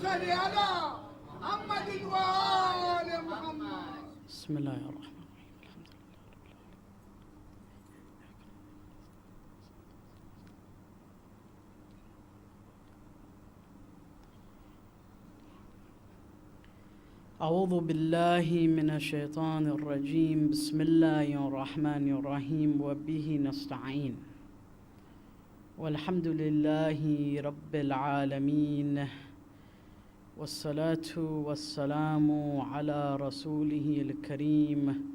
صل على محمد وآل محمد. بسم الله الرحمن الرحيم. أعوذ بالله من الشيطان الرجيم. بسم الله الرحمن الرحيم وبه نستعين والحمد لله رب العالمين والصلاة والسلام على رسوله الكريم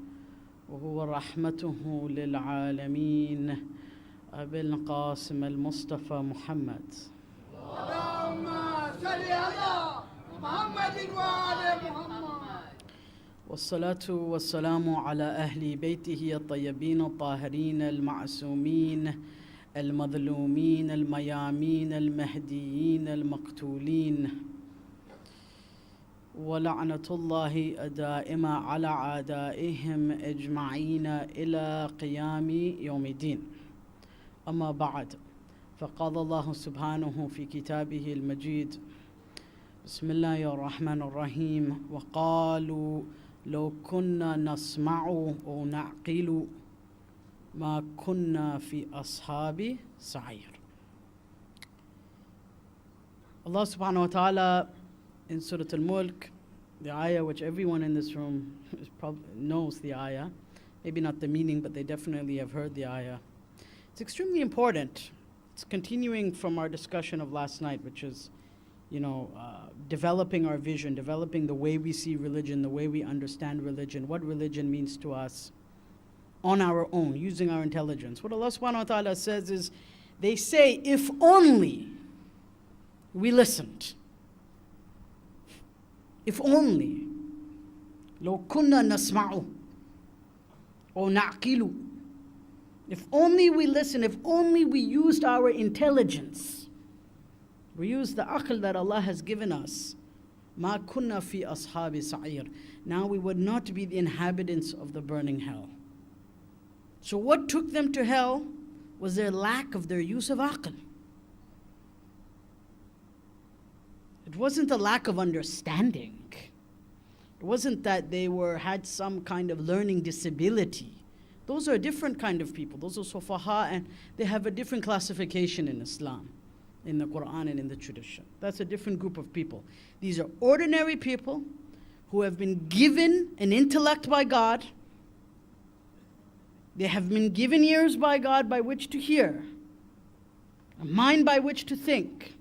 وهو رحمته للعالمين أبي القاسم المصطفى محمد. اللهم صل على محمد وآل محمد. والصلاة والسلام على أهل بيته الطيبين الطاهرين المعصومين المظلومين الميامين المهديين المقتولين ولعنة الله دائمة على أعدائهم أجمعين إلى قيام يوم الدين. أما بعد، فقال الله سبحانه في كتابه المجيد: بسم الله الرحمن الرحيم: وقالوا لو كنا نسمع أو نعقل ما كنا في أصحاب سعير. Allah subhanahu wa ta'ala in Surah Al-Mulk, the ayah which everyone in this room knows the ayah, maybe not the meaning, but they definitely have heard the ayah. It's extremely important. It's continuing from our discussion of last night, which is, developing our vision, developing the way we see religion, the way we understand religion, what religion means to us on our own, using our intelligence. What Allah subhanahu wa ta'ala says is, they say, if only we listened. If only. لو كنا نسمع أو نعقل. If only we listen, if only we used our intelligence, we used the aql that Allah has given us, ما كنا في أصحاب سعير. Now we would not be the inhabitants of the burning hell. So what took them to hell was their lack of their use of aql. It wasn't a lack of understanding. It wasn't that they had some kind of learning disability. Those are a different kind of people. Those are sufaha, and they have a different classification in Islam, in the Quran and in the tradition. That's a different group of people. These are ordinary people who have been given an intellect by God. They have been given ears by God by which to hear, a mind by which to think.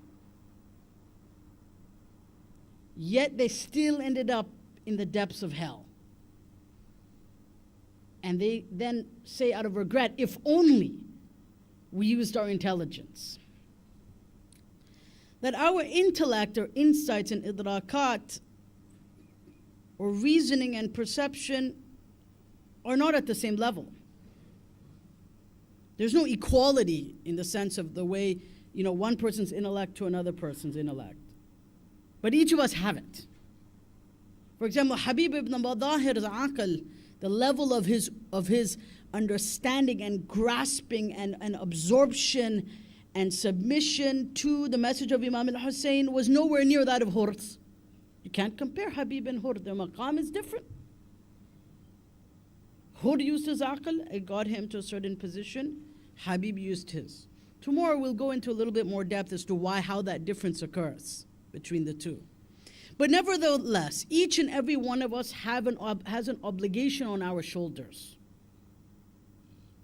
Yet they still ended up in the depths of hell. And they then say out of regret, if only we used our intelligence. That our intellect or insights and idrakat or reasoning and perception are not at the same level. There's no equality in the sense of the way, one person's intellect to another person's intellect. But each of us have it. For example, Habib ibn Badahir's aql, the level of his understanding and grasping and absorption and submission to the message of Imam al-Hussein was nowhere near that of Hurth. You can't compare Habib and Hurth. Their maqam is different. Hurth used his aql, it got him to a certain position. Habib used his. Tomorrow we'll go into a little bit more depth as to how that difference occurs between the two. But nevertheless, each and every one of us has an obligation on our shoulders.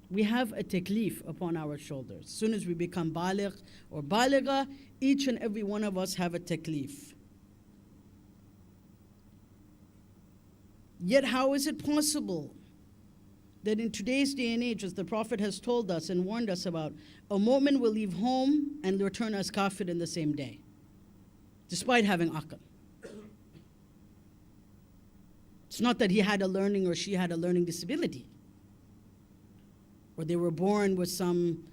We have a taklif upon our shoulders. As soon as we become baligh or baligha, each and every one of us have a taklif. Yet how is it possible that in today's day and age, as the Prophet has told us and warned us about, a mu'min will leave home and return as kafir in the same day, despite having aql? It's not that he had a learning or she had a learning disability, or they were born with some,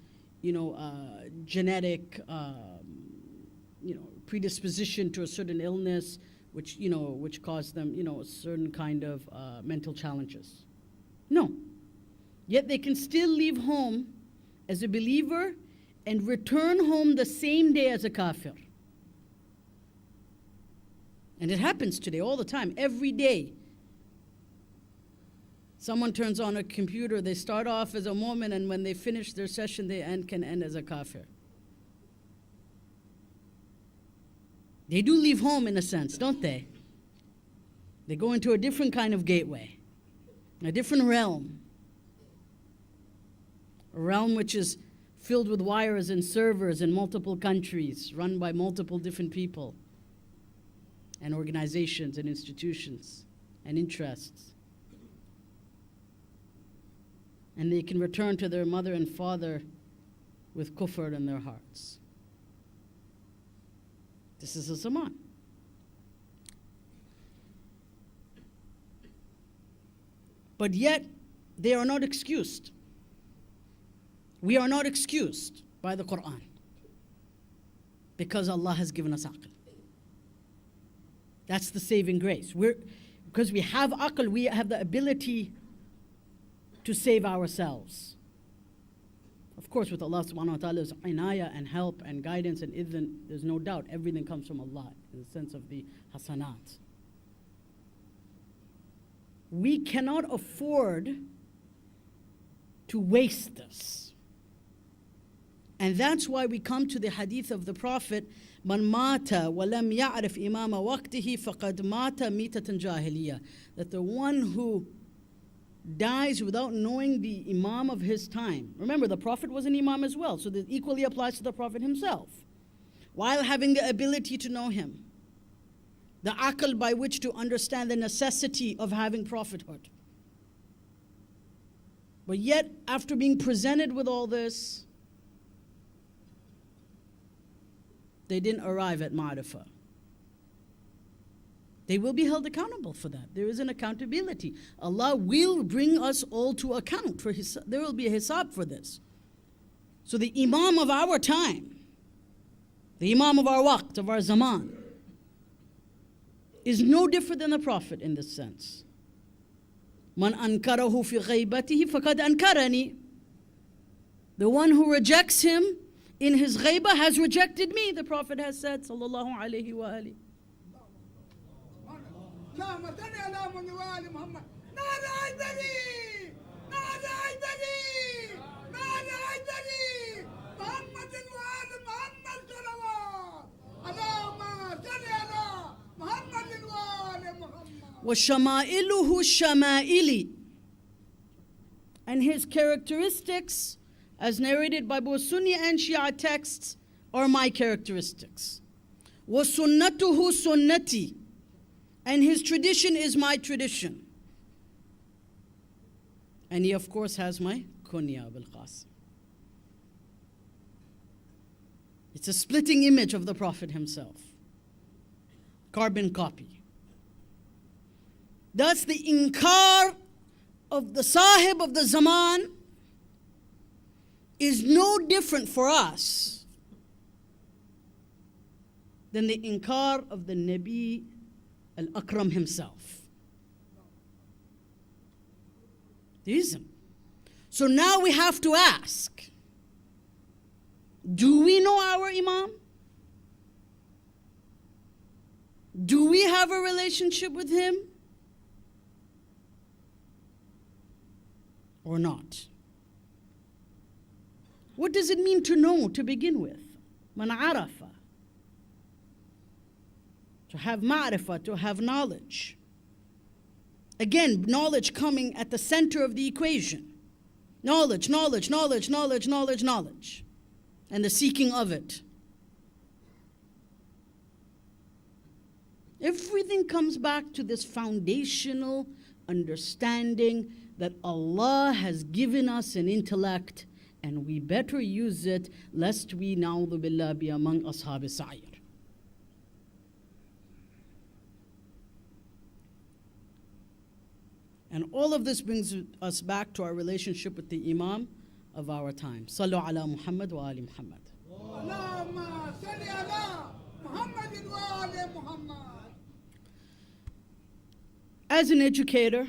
genetic, predisposition to a certain illness, which caused them, a certain kind of mental challenges. No. Yet they can still leave home as a believer and return home the same day as a kafir. And it happens today all the time, every day. Someone turns on a computer, they start off as a mu'min, and when they finish their session, they can end as a kafir. They do leave home in a sense, don't they? They go into a different kind of gateway, a different realm. A realm which is filled with wires and servers in multiple countries, run by multiple different people and organizations and institutions and interests. And they can return to their mother and father with kufr in their hearts. This is a zaman. But yet, they are not excused. We are not excused by the Quran because Allah has given us aql. That's the saving grace. Because we have aql, we have the ability to save ourselves. Of course, with Allah subhanahu wa ta'ala's inayah and help and guidance and idhn, there's no doubt everything comes from Allah in the sense of the hasanat. We cannot afford to waste this. And that's why we come to the hadith of the Prophet, Man mata wa lam ya'rif imama waqtihi faqad mata mitatan jahiliya. That the one who dies without knowing the Imam of his time. Remember, the Prophet was an Imam as well, so this equally applies to the Prophet himself. While having the ability to know him, the aql by which to understand the necessity of having prophethood. But yet, after being presented with all this, they didn't arrive at ma'rifah. They will be held accountable for that. There is an accountability. Allah will bring us all to account for his. There will be a hisab for this. So the Imam of our time, the Imam of our waqt, of our zaman, is no different than the Prophet in this sense. Man ankarahu fi ghaibatihi faqad ankarani. The one who rejects him in his ghaibah has rejected me, the Prophet has said, sallallahu alayhi wa alihi. وَشَمَائِلُهُ شَمَائِلِ. And his characteristics, as narrated by both Sunni and Shia texts, are my characteristics. وَسُنَّتُهُ sunnati. And his tradition is my tradition. And he, of course, has my kunya Abul Qasim. It's a splitting image of the Prophet himself. Carbon copy. Thus, the inkar of the Sahib of the Zaman is no different for us than the inkar of the Nabi al-Akram himself. There isn't. So now we have to ask, do we know our Imam? Do we have a relationship with him? Or not? What does it mean to know to begin with? Man arafa. To have ma'rifah, to have knowledge. Again, knowledge coming at the center of the equation. Knowledge, knowledge, knowledge, knowledge, knowledge, knowledge. And the seeking of it. Everything comes back to this foundational understanding that Allah has given us an intellect and we better use it lest we, na'udhu billah, be among ashab as-sa'ir. And all of this brings us back to our relationship with the Imam of our time. Sallu ala Muhammad wa ali Muhammad. Allahumma salli ala Muhammadin wa ali Muhammad. As an educator,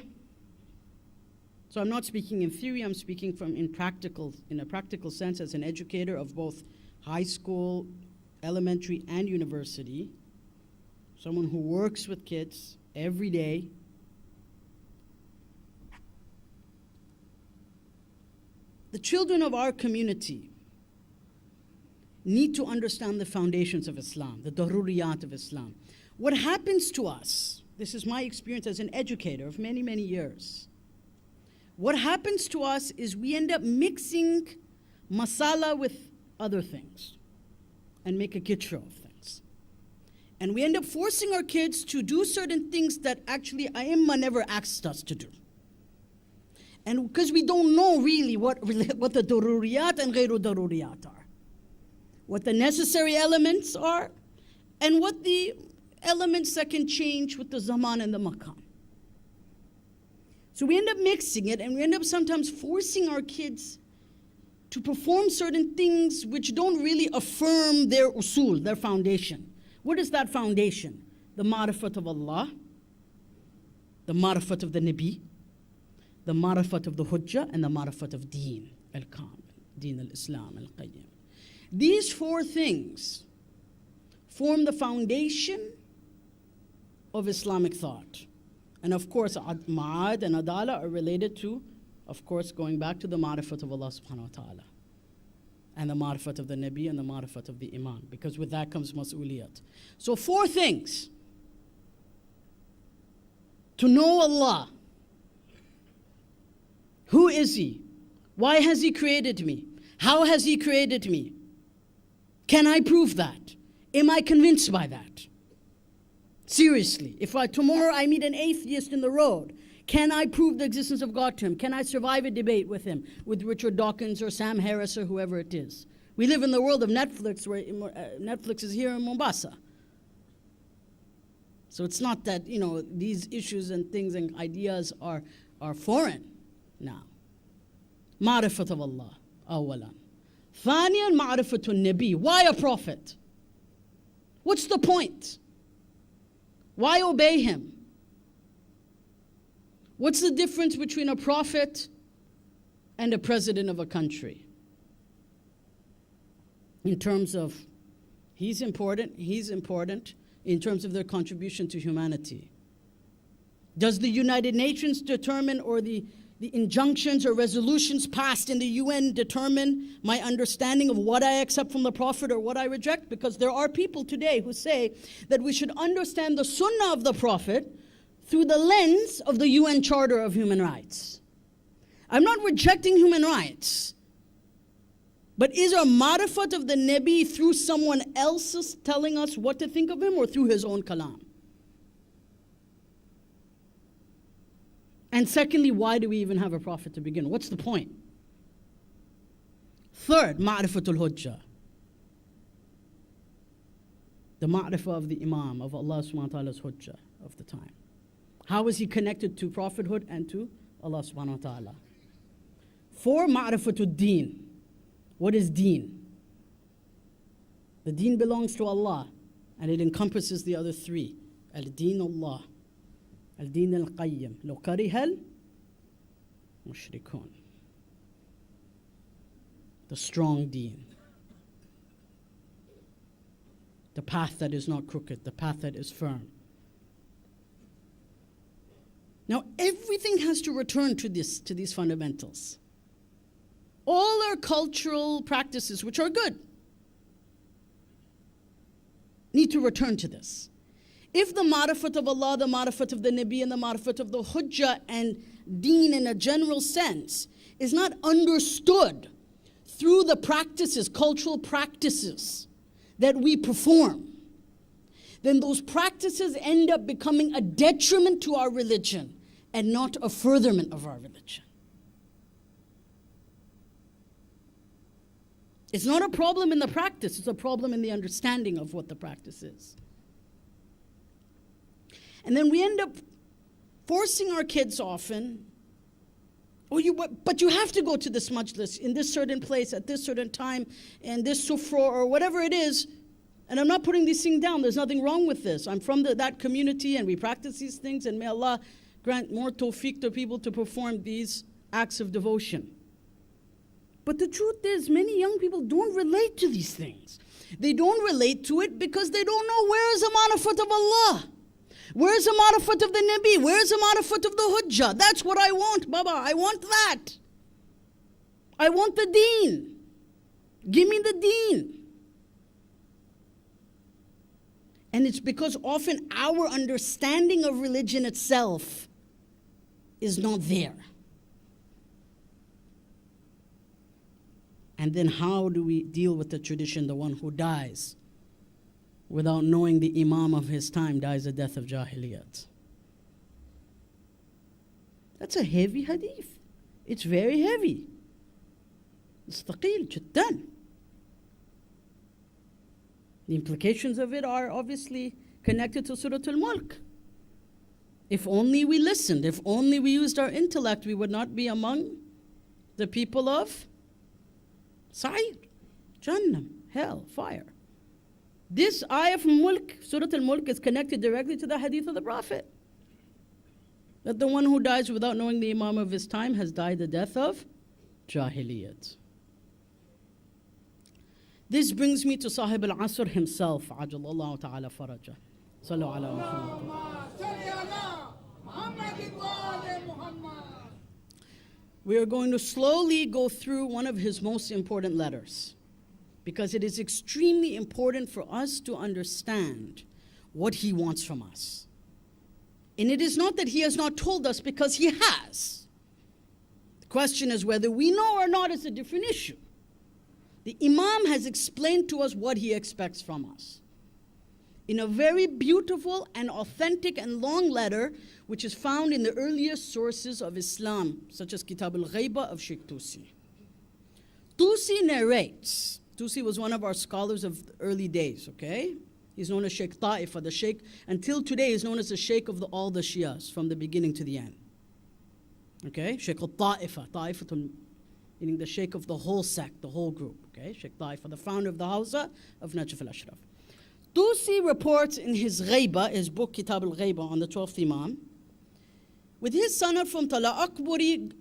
so I'm not speaking in theory, I'm speaking in a practical sense as an educator of both high school, elementary, and university, someone who works with kids every day, the children of our community need to understand the foundations of Islam, the daruriyat of Islam. What happens to us, this is my experience as an educator of many, many years. What happens to us is we end up mixing masala with other things and make a kitra of things. And we end up forcing our kids to do certain things that actually Aimma never asked us to do. And because we don't know really what the daruriyat and ghayru daruriyat are, what the necessary elements are, and what the elements that can change with the zaman and the makan. So we end up mixing it, and we end up sometimes forcing our kids to perform certain things which don't really affirm their usul, their foundation. What is that foundation? The ma'rifat of Allah, the ma'rifat of the Nabi, the ma'rifat of the Hujjah, and the ma'rifat of Deen al-Kamil, Deen al-Islam al-Qayyim. These four things form the foundation of Islamic thought. And of course, ma'ad and adala are related to, of course, going back to the ma'rifat of Allah subhanahu wa ta'ala, and the ma'rifat of the Nabi and the ma'rifat of the Imam, because with that comes mas'uliyat. So four things. To know Allah. Who is He? Why has He created me? How has He created me? Can I prove that? Am I convinced by that? Seriously, if tomorrow I meet an atheist in the road, can I prove the existence of God to him? Can I survive a debate with him, with Richard Dawkins or Sam Harris or whoever it is? We live in the world of Netflix, where Netflix is here in Mombasa. So it's not that, these issues and things and ideas are foreign now. Ma'rifat of Allah, awalan. Thaniyan, ma'rifatul Nabi. Why a prophet? What's the point? Why obey him? What's the difference between a prophet and a president of a country? In terms of, he's important in terms of their contribution to humanity. Does the United Nations determine, or the injunctions or resolutions passed in the UN determine my understanding of what I accept from the Prophet or what I reject? Because there are people today who say that we should understand the Sunnah of the Prophet through the lens of the UN Charter of Human Rights. I'm not rejecting human rights, but is our ma'rifat of the Nabi through someone else's telling us what to think of him, or through his own kalam? And secondly, why do we even have a prophet to begin? What's the point? Third, ma'rifatul hujjah. The ma'rifah of the Imam, of Allah subhanahu wa ta'ala's hujjah of the time. How is he connected to prophethood and to Allah subhanahu wa ta'ala? 4, ma'rifatul deen. What is deen? The deen belongs to Allah, and it encompasses the other 3. Al-deen Allah. Al-Din al-Qayyim. Lo karihal mushrikun. The strong deen. The path that is not crooked, the path that is firm. Now, everything has to return to these fundamentals. All our cultural practices, which are good, need to return to this. If the ma'rifat of Allah, the ma'rifat of the Nabi, and the ma'rifat of the Hujjah and Deen in a general sense is not understood through the practices, cultural practices that we perform, then those practices end up becoming a detriment to our religion and not a furtherment of our religion. It's not a problem in the practice, it's a problem in the understanding of what the practice is. And then we end up forcing our kids often, but you have to go to this majlis in this certain place at this certain time and this sufra or whatever it is. And I'm not putting these things down. There's nothing wrong with this. I'm from that community and we practice these things, and may Allah grant more tawfiq to people to perform these acts of devotion. But the truth is, many young people don't relate to these things. They don't relate to it because they don't know where is the ma'rifat of Allah. Where's the ma'rifat of the Nabi? Where's the ma'rifat of the Hujjah? That's what I want, Baba. I want that. I want the deen. Give me the deen. And it's because often our understanding of religion itself is not there. And then how do we deal with the tradition, the one who dies without knowing the Imam of his time dies a death of Jahiliyat? That's a heavy hadith. It's very heavy. It's thaqil jiddan. The implications of it are obviously connected to Surah Al-Mulk. If only we listened, if only we used our intellect, we would not be among the people of Sa'ir, Jannah, hell, fire. This ayah from Mulk, Surah Al-Mulk, is connected directly to the hadith of the Prophet. That the one who dies without knowing the Imam of his time has died the death of Jahiliyat. This brings me to Sahib al-Asr himself, Ajalallahu ta'ala faraja. Sallu ala Muhammad. We are going to slowly go through one of his most important letters, because it is extremely important for us to understand what he wants from us. And it is not that he has not told us, because he has. The question is whether we know or not is a different issue. The Imam has explained to us what he expects from us in a very beautiful and authentic and long letter, which is found in the earliest sources of Islam, such as Kitab al-Ghaiba of Sheikh Tusi. Tusi narrates. Tusi was one of our scholars of the early days, okay? He's known as Sheikh Ta'ifa, the Sheikh, until today is known as the Sheikh of all the Shias, from the beginning to the end. Okay? Sheikh al-Ta'ifa, Ta'ifatul, meaning the Sheikh of the whole sect, the whole group, okay? Sheikh Ta'ifa, the founder of the Hawza of Najaf al-Ashraf. Tusi reports in his Ghaiba, his book Kitab al-Ghaiba on the 12th Imam, with his sanad from Tala Akbari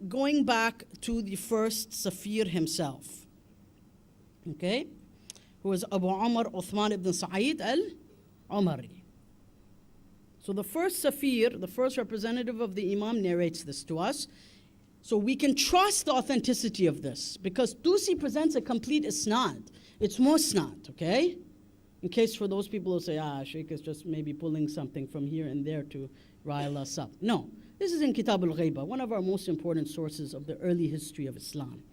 going back to the first Safir himself, okay? Who was Abu Umar Uthman ibn Sa'id al-Umari. So the first Safir, the first representative of the Imam, narrates this to us. So we can trust the authenticity of this, because Tusi presents a complete isnad. It's musnad, okay? In case for those people who say, Sheikh is just maybe pulling something from here and there to rile us up. No, this is in Kitab al-Ghaiba, one of our most important sources of the early history of Islam.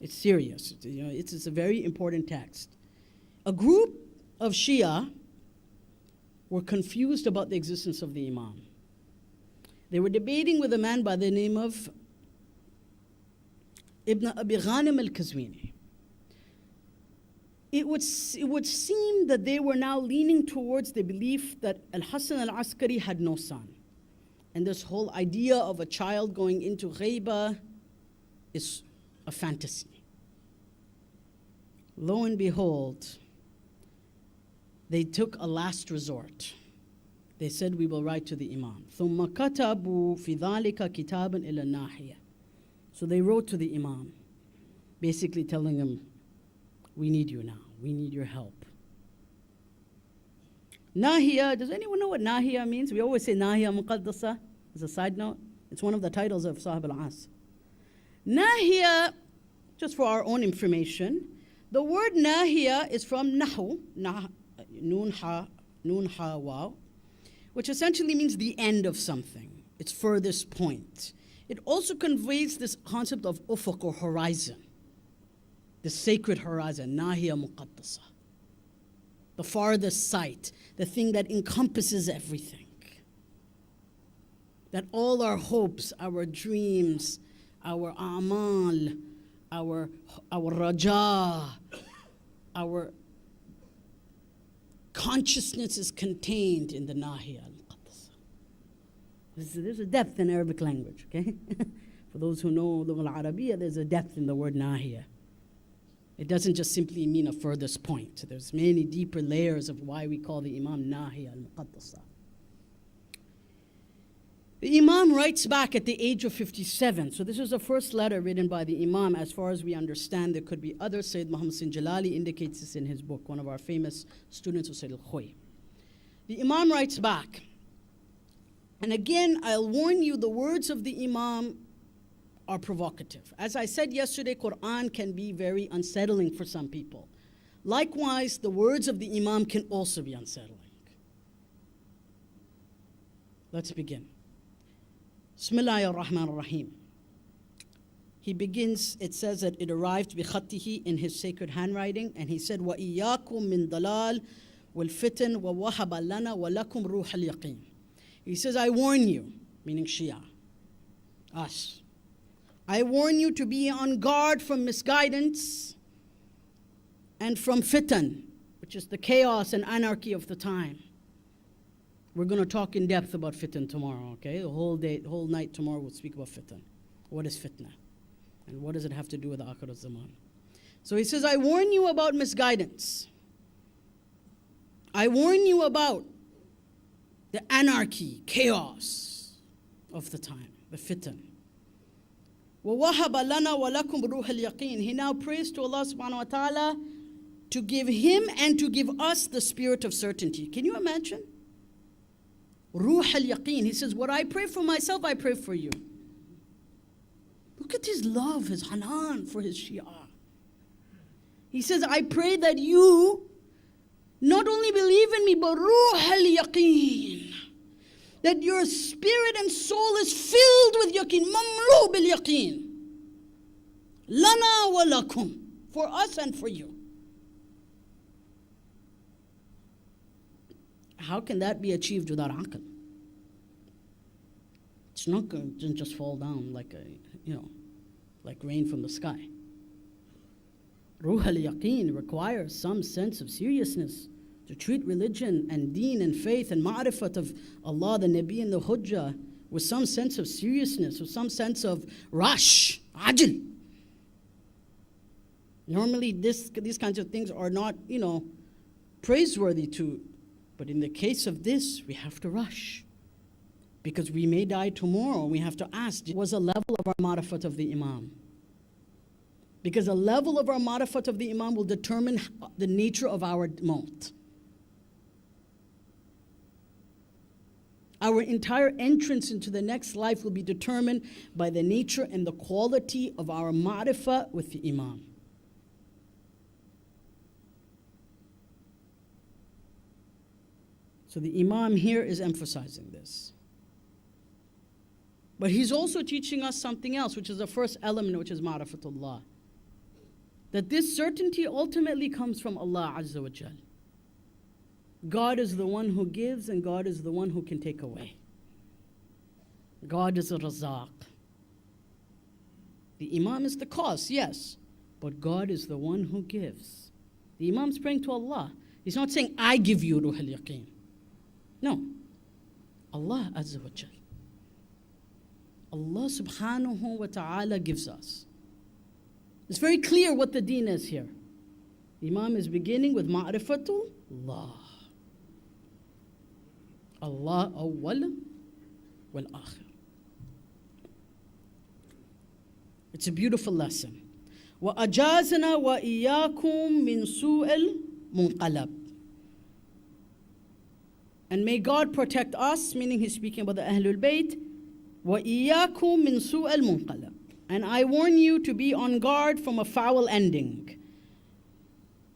It's serious, it's a very important text. A group of Shia were confused about the existence of the Imam. They were debating with a man by the name of Ibn Abi Ghanim al-Kazwini. It would seem that they were now leaning towards the belief that Al-Hasan al-Askari had no son. And this whole idea of a child going into ghaiba is a fantasy. Lo and behold, they took a last resort. They said, we will write to the Imam. ثُمَّ كَتَبُوا فِي ذَلِكَ كِتَابًا إِلَى النَّاحِيَةِ. So they wrote to the Imam, basically telling him, we need you now. We need your help. Nahiya, does anyone know what Nahiya means? We always say Nahiya Muqaddasa as a side note. It's one of the titles of Sahib al-Asr. Nahiya, just for our own information, the word Nahiya is from Nahu, Nun ha waw, which essentially means the end of something, its furthest point. It also conveys this concept of ufuq or horizon, the sacred horizon, Nahiya Muqaddasa, the farthest sight, the thing that encompasses everything. That all our hopes, our dreams, our a'mal, our raja, our consciousness is contained in the Nahiya al-Muqaddasa. There's a depth in Arabic language, okay? For those who know Lugha al-Arabiya, there's a depth in the word Nahiya. It doesn't just simply mean a furthest point. There's many deeper layers of why we call the Imam Nahiya al-Muqaddasa. The Imam writes back at the age of 57. So this is the first letter written by the Imam. As far as we understand, there could be others. Sayyid Muhammad Sin Jalali indicates this in his book, one of our famous students of Sayyid al-Khoy. The Imam writes back, and again, I'll warn you, the words of the Imam are provocative. As I said yesterday, Quran can be very unsettling for some people. Likewise, the words of the Imam can also be unsettling. Let's begin. Bismillahir Rahmanir Rahim. He begins, it says that it arrived بِخَطِّهِ in his sacred handwriting, and he said, وَإِيَّاكُم مِّن ضَلَالٍ وَالْفِتَنِ وَوَهَبَ لَنَا وَلَكُمْ رُوحَ الْيَقِينِ. He says, I warn you, meaning Shia, us. I warn you to be on guard from misguidance and from fitan, which is the chaos and anarchy of the time. We're going to talk in depth about fitan tomorrow, okay? The whole night tomorrow we'll speak about fitan. What is fitna? And what does it have to do with Akhir al-Zaman? So he says, I warn you about misguidance. I warn you about the anarchy, chaos of the time, the fitan. وَوَهَبَ لَنَا وَلَكُمْ رُوحَ الْيَقِينِ. He now prays to Allah subhanahu wa ta'ala to give him and to give us the spirit of certainty. Can you imagine? Ruh al-Yaqeen. He says, what I pray for myself, I pray for you. Look at his love, his hanan for his Shia. He says, I pray that you not only believe in me, but Ruh al-Yaqeen. That your spirit and soul is filled with yaqeen. Mamlu bil yaqeen. Lana wa lakum. For us and for you. How can that be achieved without aql? It's not going to just fall down like like rain from the sky. Ruh al-Yaqeen requires some sense of seriousness to treat religion and deen and faith and ma'rifat of Allah, the Nabi and the Hujjah with some sense of seriousness, with some sense of rush, ajil. Normally these kinds of things are not, praiseworthy to, but in the case of this, we have to rush. Because we may die tomorrow, we have to ask, what was the level of our ma'rifat of the Imam? Because the level of our ma'rifat of the Imam will determine the nature of our maut. Our entire entrance into the next life will be determined by the nature and the quality of our ma'rifah with the Imam. So the Imam here is emphasizing this. But he's also teaching us something else, which is the first element, which is ma'rifatullah. That this certainty ultimately comes from Allah Azza wa Jal. God is the one who gives and God is the one who can take away. God is a Razaq. The Imam is the cause, yes, but God is the one who gives. The Imam's praying to Allah. He's not saying, I give you Ruh al-Yaqeen. No. Allah Azza wa Jal. Allah subhanahu wa ta'ala gives us. It's very clear what the deen is here. The Imam is beginning with ma'rifatullah. Allah awwal wal akhir. It's a beautiful lesson. وَأَجَازَنَا وَإِيَّاكُمْ مِنْ سُوءِ الْمُنْقَلَبِ. And may God protect us, meaning he's speaking about the Ahlul Bayt. وَإِيَّاكُمْ مِنْ سُوءِ الْمُنْقَلَبِ. And I warn you to be on guard from a foul ending.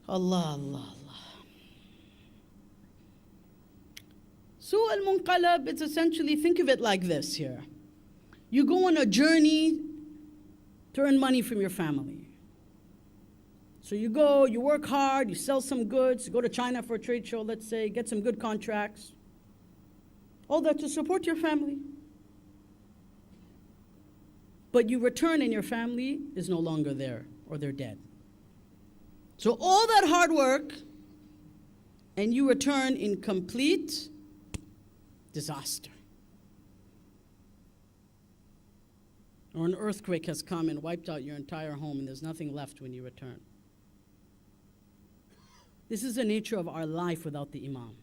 Allah, Allah, Allah. Su' al-munqalab, it's essentially, think of it like this here. You go on a journey to earn money from your family. So you go, you work hard, you sell some goods, you go to China for a trade show, let's say, get some good contracts. All that to support your family. But you return and your family is no longer there, or they're dead. So all that hard work, and you return in complete disaster. Or an earthquake has come and wiped out your entire home and there's nothing left when you return. This is the nature of our life without the Imam.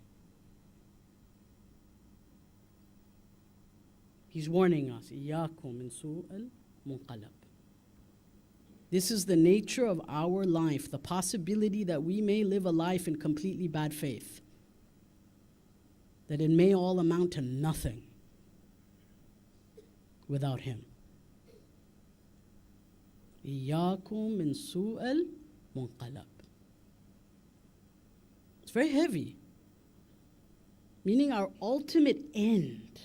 He's warning us. إِيَّاكُمْ مِنْ سُوءِ الْمُنْقَلَبِ. This is the nature of our life, the possibility that we may live a life in completely bad faith, that it may all amount to nothing without Him. إِيَّاكُمْ مِنْ سُوءِ الْمُنْقَلَبِ. It's very heavy, meaning our ultimate end,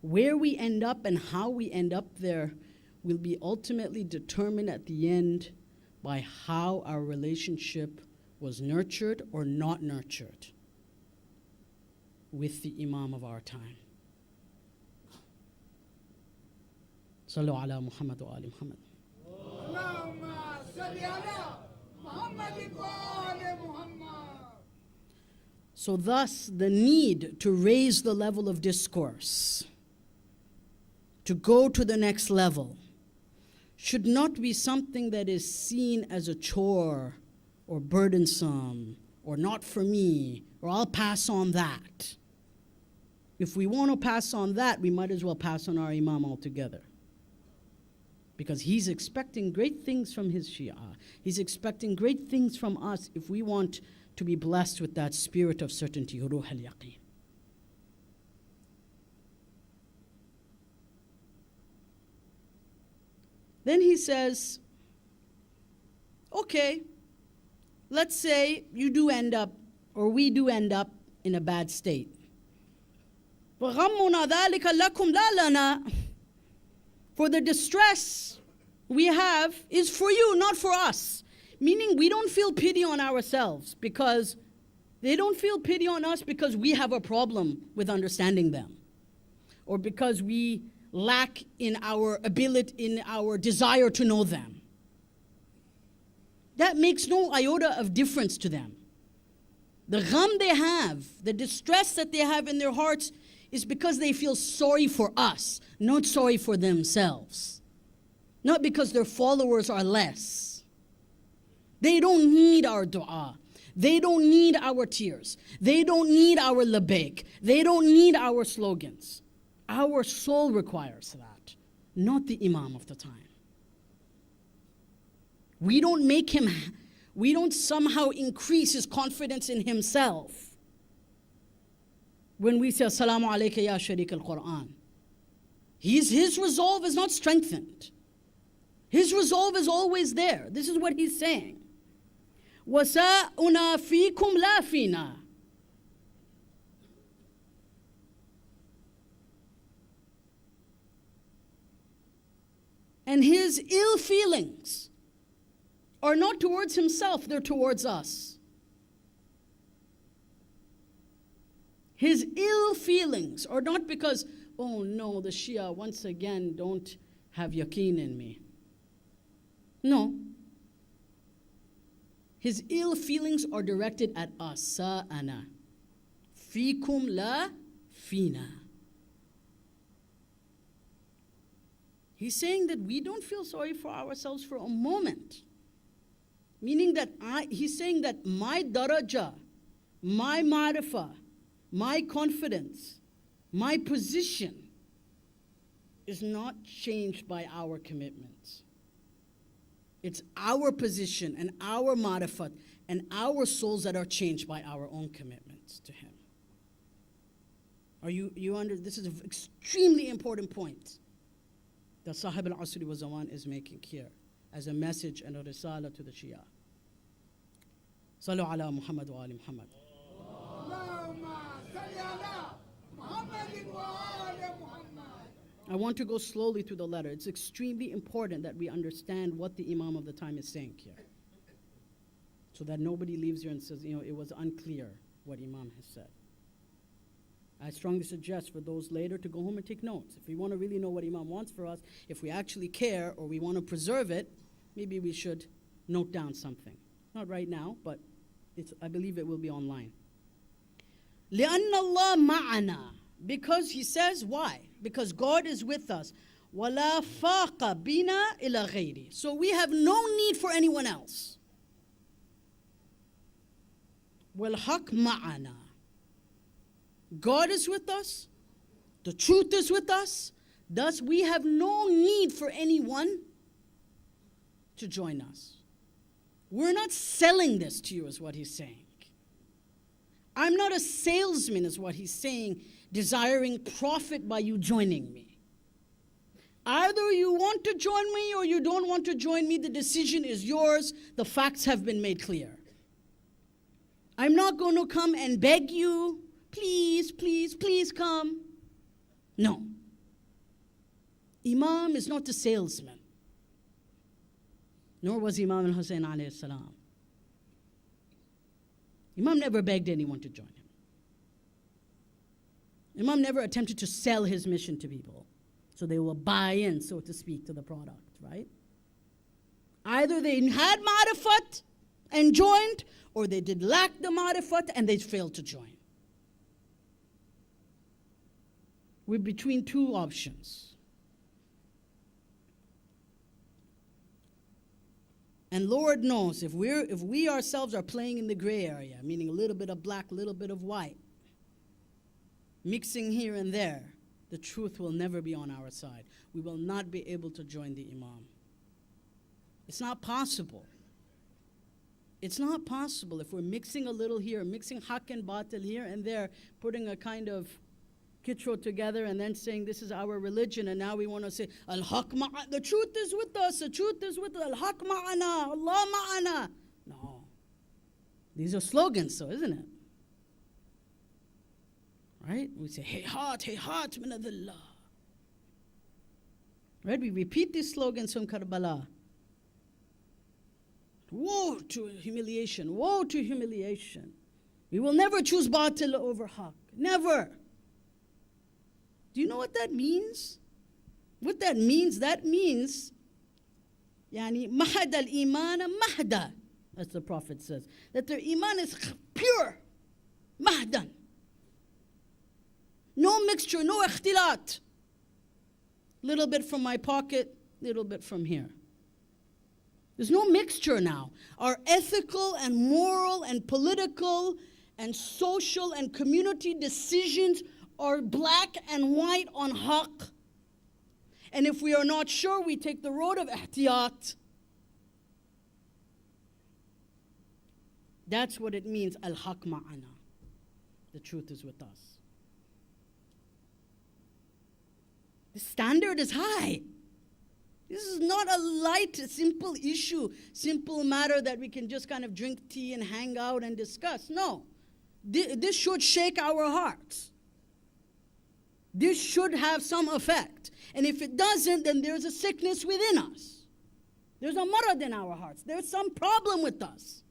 where we end up and how we end up there, will be ultimately determined at the end by how our relationship was nurtured or not nurtured with the Imam of our time. Sallu ala Muhammad wa ali Muhammad. Allahumma salli ala Muhammadin wa ali Muhammad. So thus, the need to raise the level of discourse, to go to the next level, should not be something that is seen as a chore or burdensome or not for me, or I'll pass on that. If we want to pass on that, we might as well pass on our Imam altogether. Because he's expecting great things from his Shia. He's expecting great things from us if we want to be blessed with that spirit of certainty, ruh al-yaqeen. Then he says, okay, let's say you do end up, or we do end up in a bad state. وَغَمُّنَا ذَلِكَ لَكُمْ لَا لَنَا. For the distress we have is for you, not for us. Meaning we don't feel pity on ourselves because they don't feel pity on us because we have a problem with understanding them, or because we lack in our ability, in our desire to know them. That makes no iota of difference to them. The gham they have, the distress that they have in their hearts, is because they feel sorry for us, not sorry for themselves. Not because their followers are less. They don't need our dua. They don't need our tears. They don't need our labbaik. They don't need our slogans. Our soul requires that, not the Imam of the time. We don't somehow increase his confidence in himself when we say, Assalamu alayka ya Sharik al-Quran. His resolve is not strengthened. His resolve is always there. This is what he's saying. وَسَاءُنَا فِيكُمْ لَا فِينَا. And his ill feelings are not towards himself, they're towards us. His ill feelings are not because, oh no, the Shia once again don't have yaqeen in me. No. His ill feelings are directed at us. Sa'ana. Fikum la fina. He's saying that we don't feel sorry for ourselves for a moment. Meaning that he's saying that my daraja, my ma'rifah, my confidence, my position is not changed by our commitments. It's our position and our ma'rifat and our souls that are changed by our own commitments to him. Are you under? This is an extremely important point that Sahib al-Asri wa Zaman is making here as a message and a risala to the Shia. Sallu ala Muhammad wa ali Muhammad. I want to go slowly through the letter. It's extremely important that we understand what the Imam of the time is saying here, so that nobody leaves here and says, it was unclear what Imam has said. I strongly suggest for those later to go home and take notes. If we want to really know what Imam wants for us, if we actually care or we want to preserve it, maybe we should note down something. Not right now, but I believe it will be online. لِأَنَّ اللَّهَ مَعَنَا. Because he says, why? Because God is with us. وَلَا فَاقَ بِنَا إِلَى غَيْرِ. So we have no need for anyone else. وَالْحَقْ مَعَنَا. God is with us. The truth is with us. Thus, we have no need for anyone to join us. We're not selling this to you, is what he's saying. I'm not a salesman, is what he's saying, desiring profit by you joining me. Either you want to join me or you don't want to join me. The decision is yours. The facts have been made clear. I'm not going to come and beg you, please, please, please come. No. Imam is not a salesman. Nor was Imam al-Hussein alayhi salam. Imam never begged anyone to join him. Imam never attempted to sell his mission to people so they will buy in, so to speak, to the product, right? Either they had ma'rifat and joined, or they did lack the ma'rifat and they failed to join. We're between two options. And Lord knows if we ourselves are playing in the gray area, meaning a little bit of black, a little bit of white, mixing here and there, the truth will never be on our side. We will not be able to join the Imam. It's not possible. It's not possible if we're mixing a little here, mixing haq and batil here and there, putting a kind of kitro together and then saying this is our religion, and now we want to say al-haq ma'a, the truth is with us, the truth is with us, al-haq ma'ana, Allah ma'ana. No. These are slogans, so isn't it? Right? We say, hayhat min adillah. Right? We repeat these slogans from Karbala. Woe to humiliation, woe to humiliation. We will never choose batil over haq. Never. Do you know what that means? What that means? That means, yani, mahad al-iman mahda, as the Prophet says. That their iman is pure, mahdan. No mixture, no ikhtilat. Little bit from my pocket, little bit from here. There's no mixture now. Our ethical and moral and political and social and community decisions are black and white on haqq. And if we are not sure, we take the road of ihtiyat. That's what it means, al-haq ma'ana. The truth is with us. The standard is high. This is not a light, simple issue, simple matter that we can just kind of drink tea and hang out and discuss. No. This should shake our hearts. This should have some effect. And if it doesn't, then there's a sickness within us. There's a marad in our hearts. There's some problem with us.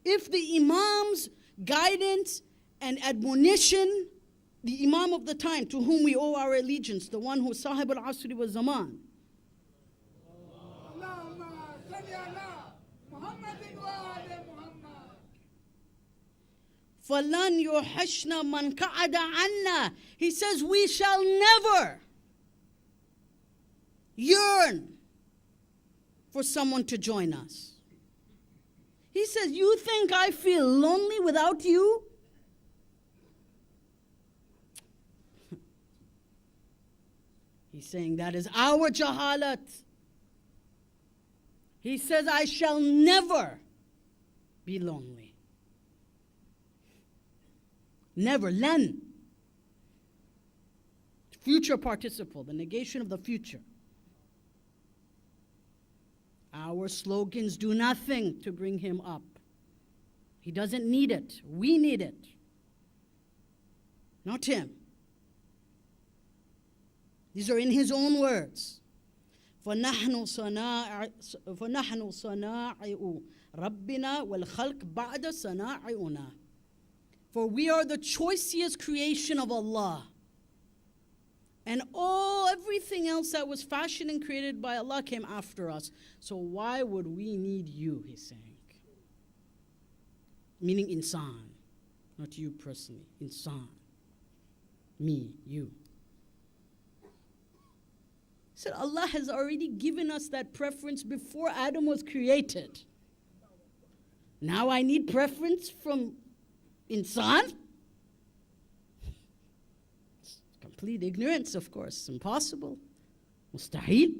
If the Imam's guidance and admonition, the Imam of the time to whom we owe our allegiance, the one who is Sahib al-Asri wa Zaman, فَلَنْ يُحِشْنَا مَنْ قَعَدَ عَنَّا. He says we shall never yearn for someone to join us. He says, you think I feel lonely without you? He's saying that is our jahalat. He says, I shall never be lonely. Never, len. Future participle, the negation of the future. Our slogans do nothing to bring him up. He doesn't need it. We need it. Not him. These are in his own words. فَنَحْنُ صَنَاعِئُ رَبِّنَا وَالْخَلْقِ بَعْدَ صَنَاعِئُنَا. For we are the choicest creation of Allah. And everything else that was fashioned and created by Allah came after us. So why would we need you, he's saying. Meaning insan, not you personally, insan. Me, you. He said Allah has already given us that preference before Adam was created. Now I need preference from insan? Complete ignorance, of course. Impossible. Mustahil.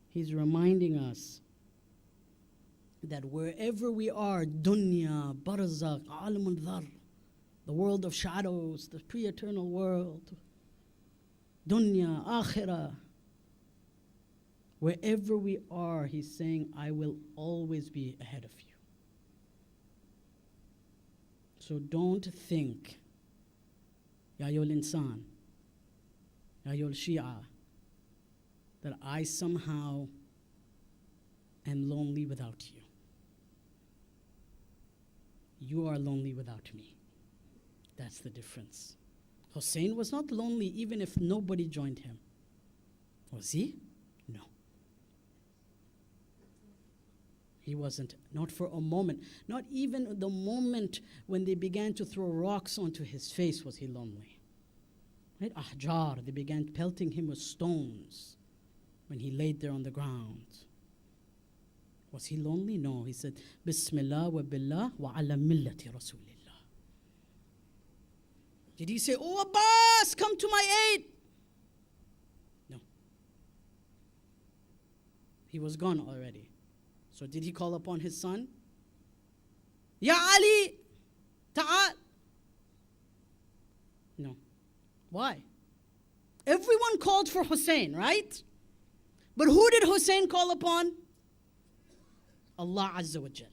He's reminding us that wherever we are, dunya, barzakh, alamul dhar, the world of shadows, the pre-eternal world, dunya, akhirah, wherever we are, he's saying, I will always be ahead of you. So don't think, Ya ayyuhal insan, Ya ayyuhal Shia, that I somehow am lonely without you. You are lonely without me. That's the difference. Hussein was not lonely even if nobody joined him. Was he? No. He wasn't, not for a moment. Not even the moment when they began to throw rocks onto his face was he lonely. Right? Ahjar, they began pelting him with stones when he laid there on the ground. Was he lonely? No. He said, Bismillah wa billah wa ala millati Rasulillah. Did he say, oh Abbas, come to my aid? No. He was gone already. So did he call upon his son? Ya Ali, ta'al. No. Why? Everyone called for Hussein, right? But who did Hussein call upon? Allah Azza wa Jal.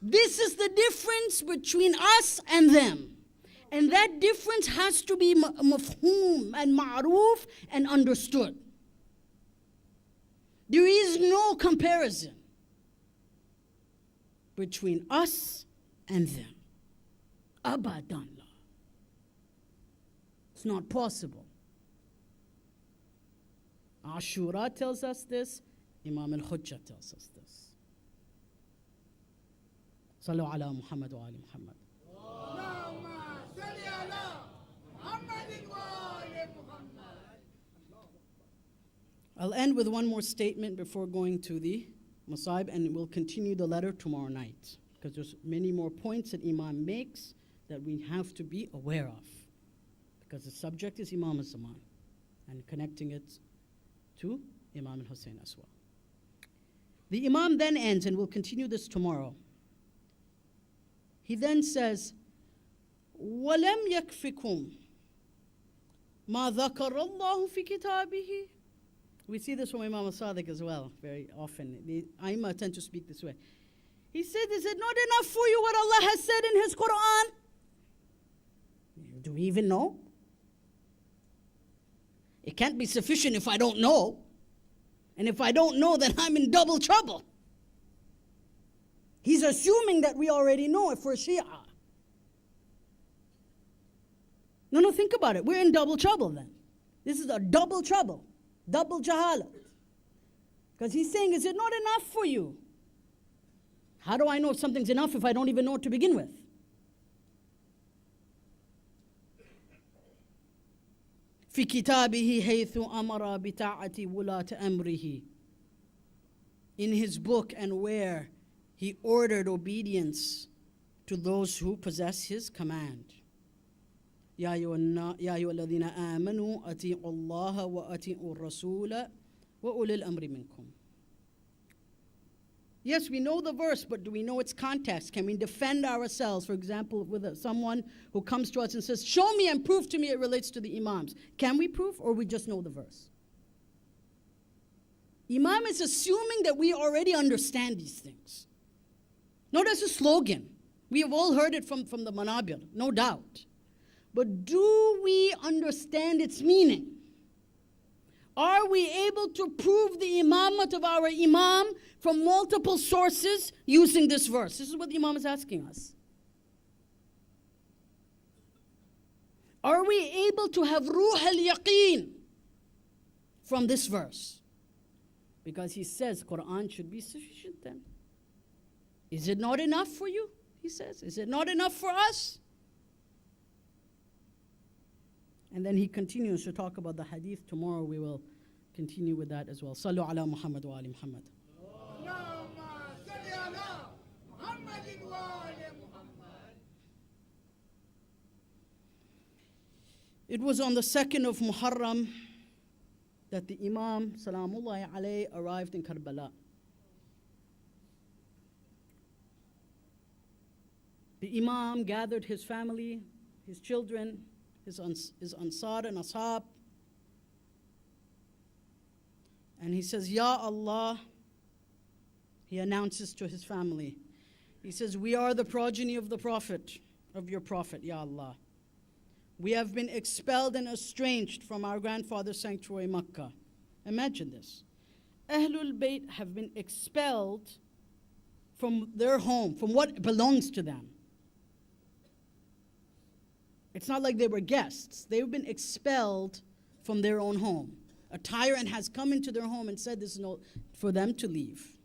This is the difference between us and them. And that difference has to be mafhoom and ma'roof and understood. There is no comparison between us and them. Abadan. It's not possible. Ashura tells us this. Imam al-Hujjah tells us this. Sallu ala Muhammad wa ali Muhammad. I'll end with one more statement before going to the Masaib, and we'll continue the letter tomorrow night, because there's many more points that Imam makes that we have to be aware of, because the subject is Imam al-Zaman, and connecting it to Imam al-Hussein as well. The Imam then ends, and we'll continue this tomorrow. He then says, وَلَمْ يَكْفِكُمْ مَا ذَكَرَ اللَّهُ فِي كِتَابِهِ. We see this from Imam al-Sadiq as well, very often. The Aimah tend to speak this way. He said, is it not enough for you what Allah has said in His Quran? Do we even know? It can't be sufficient if I don't know. And if I don't know, then I'm in double trouble. He's assuming that we already know it for Shia. No, think about it. We're in double trouble then. This is a double trouble. Double jahalat. Because he's saying, is it not enough for you? How do I know if something's enough if I don't even know it to begin with? في كتابه حيث أمر بطاعة ولاة أمره. In his book and where he ordered obedience to those who possess his command. يا أيها الذين آمنوا أطيعوا الله وأطيعوا الرسول وأولي الأمر منكم. Yes, we know the verse, but do we know its context? Can we defend ourselves, for example, with someone who comes to us and says, show me and prove to me it relates to the Imams? Can we prove, or we just know the verse? Imam is assuming that we already understand these things. Not as a slogan. We have all heard it from the Manabir, no doubt. But do we understand its meaning? Are we able to prove the imamat of our Imam from multiple sources using this verse? This is what the Imam is asking us. Are we able to have ruh al-yaqeen from this verse? Because he says Quran should be sufficient then. Is it not enough for you? He says. Is it not enough for us? And then he continues to talk about the hadith. Tomorrow we will continue with that as well. Sallu ala Muhammad wa ali Muhammad. It was on the 2nd of Muharram that the Imam, Salamullahi alayhi, arrived in Karbala. The Imam gathered his family, his children, his Ansar and Ashab, and he says, Ya Allah, he announces to his family. He says, we are the progeny of the Prophet, of your Prophet, Ya Allah. We have been expelled and estranged from our grandfather's sanctuary, Makkah. Imagine this. Ahlul Bayt have been expelled from their home, from what belongs to them. It's not like they were guests. They've been expelled from their own home. A tyrant has come into their home and said this is no, for them to leave.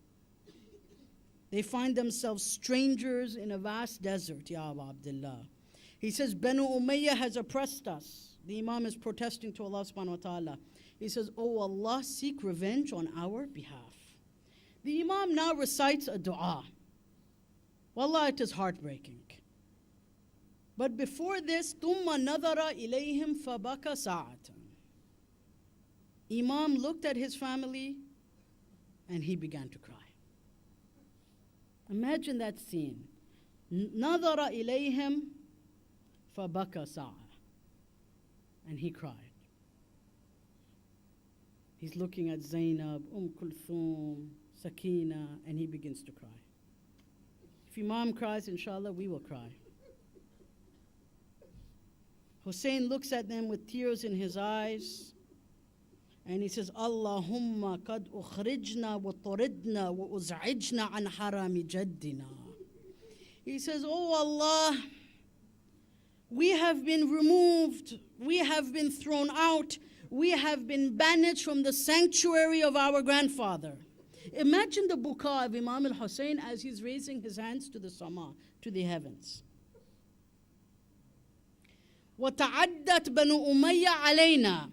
They find themselves strangers in a vast desert, Ya Aba Abdullah. He says, Banu Umayyah has oppressed us. The Imam is protesting to Allah subhanahu wa ta'ala. He says, Oh Allah, seek revenge on our behalf. The Imam now recites a dua. Wallah, it is heartbreaking. But before this, ثُمَّ نَظَرَ إِلَيْهِمْ فَبَكَ سَاعَةً. Imam looked at his family and he began to cry. Imagine that scene. نَظَرَ إِلَيْهِمْ فَبَكَ سَاعَةً. And he cried. He's looking at Zainab, Kulthum, Sakina, and he begins to cry. If Imam cries, inshallah, we will cry. Hussein looks at them with tears in his eyes, and he says, Allahumma qad ukhrijna wa turidna wa uz'ijna an harami jaddina. He says, Oh Allah, we have been removed, we have been thrown out, we have been banished from the sanctuary of our grandfather. Imagine the buka of Imam al-Hussein as he's raising his hands to the sama, to the heavens. وَتَعَدَّتْ بَنُو أُمَيَّةَ عَلَيْنَا.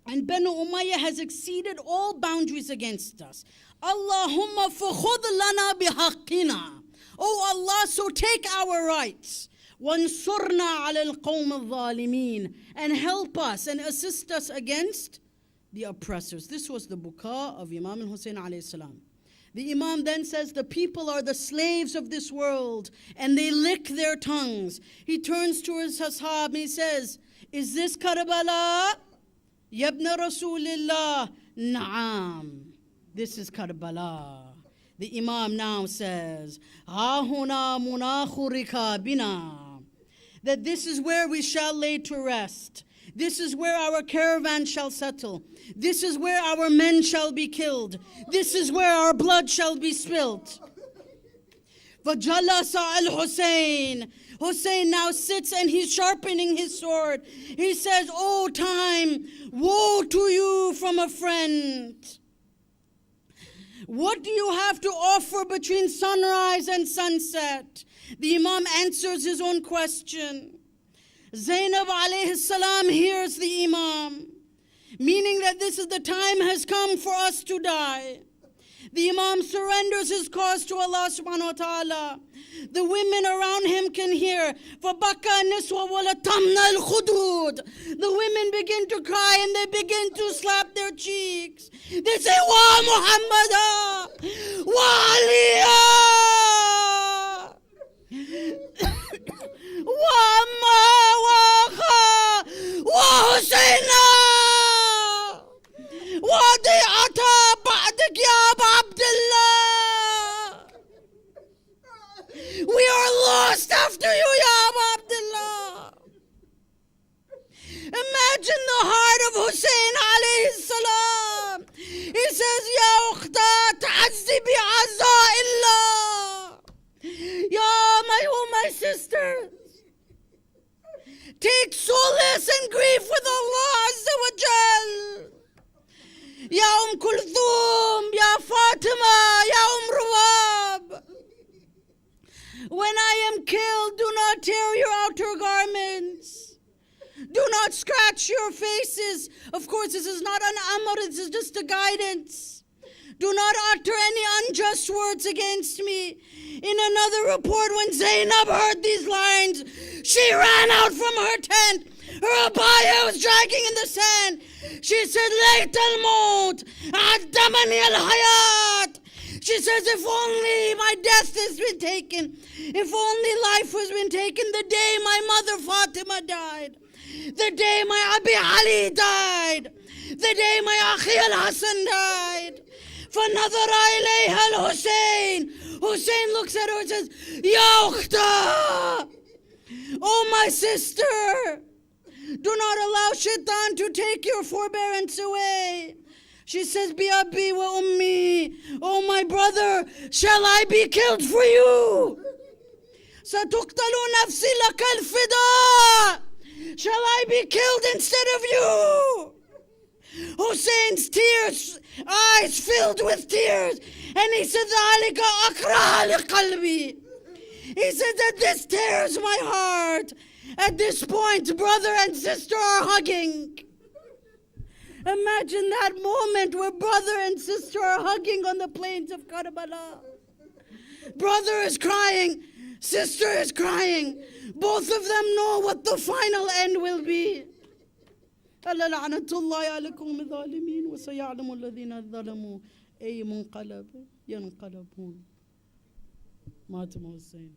And Banu Umayyah has exceeded all boundaries against us. Allahumma fakhud lana bihaqqina. Oh Allah, so take our rights. وَانصُرْنَا عَلَى الْقَوْمِ الظَّالِمِينَ. And help us and assist us against the oppressors. This was the buka of Imam al-Hussein alayhi salam. The Imam then says, the people are the slaves of this world, and they lick their tongues. He turns to his ashab and he says, is this Karbala? Yabna Rasulillah. Naam. This is Karbala. The Imam now says, Ha huna munakhu rikabina. That this is where we shall lay to rest. This is where our caravan shall settle. This is where our men shall be killed. This is where our blood shall be spilt. فَجَلَسَ al-Hussein. Hussein now sits and he's sharpening his sword. He says, Oh time, woe to you from a friend. What do you have to offer between sunrise and sunset? The Imam answers his own question. Zainab alayhi salam hears the Imam, meaning that this is the time has come for us to die. The Imam surrenders his cause to Allah subhanahu wa ta'ala. The women around him can hear. فَبَكَى نِسْوَ وَلَتَمْنَا الْخُدُودِ. The women begin to cry and they begin to slap their cheeks. They say, Wa Muhammada! Wa Aliya! Wa Ma wa Kha! Wa Husayna! Wa Di'ata ba'dak ya Aba Abdullah! We are lost after you, Ya Aba Abdullah! Imagine the heart of Hussein alayhi salam. He says, Ya ukhta ta'azzibi azza illah. Ya my sisters, take solace and grief with Allah Azza wa Jal. Ya Kulthum, Ya Fatima, Ya Rawab. When I am killed, do not tear your outer garments. Do not scratch your faces. Of course, this is not an amr, this is just a guidance. Do not utter any unjust words against me. In another report, when Zainab heard these lines, she ran out from her tent, Her abaya was dragging in the sand. She said, Layt al-maut, addamani al-hayat. She says, if only my death has been taken, if only life has been taken the day my mother Fatima died, the day my Abi Ali died, the day my Akhi al-Hassan died. فَنَظَرَ إِلَيْهَا الْحُسَيْنِ. Hussein looks at her and says, Ya ukhta, oh my sister, do not allow shaitan to take your forbearance away. She says, Bi abi wa ummi, oh my brother, shall I be killed for you? Satuqtalu nafsi laka al-fida. Shall I be killed instead of you? Hussein's eyes filled with tears, and he said, ذَلِكَ أَكْرَهَ لِقَلْبِي. He said that this tears my heart. At this point, brother and sister are hugging. Imagine that moment where brother and sister are hugging on the plains of Karbala. Brother is crying, sister is crying. Both of them know what the final end will be. ألا لعنة الله عليكم الظالمين وسيعلم الذين ظلموا أي منقلب ينقلبون. مات حسين.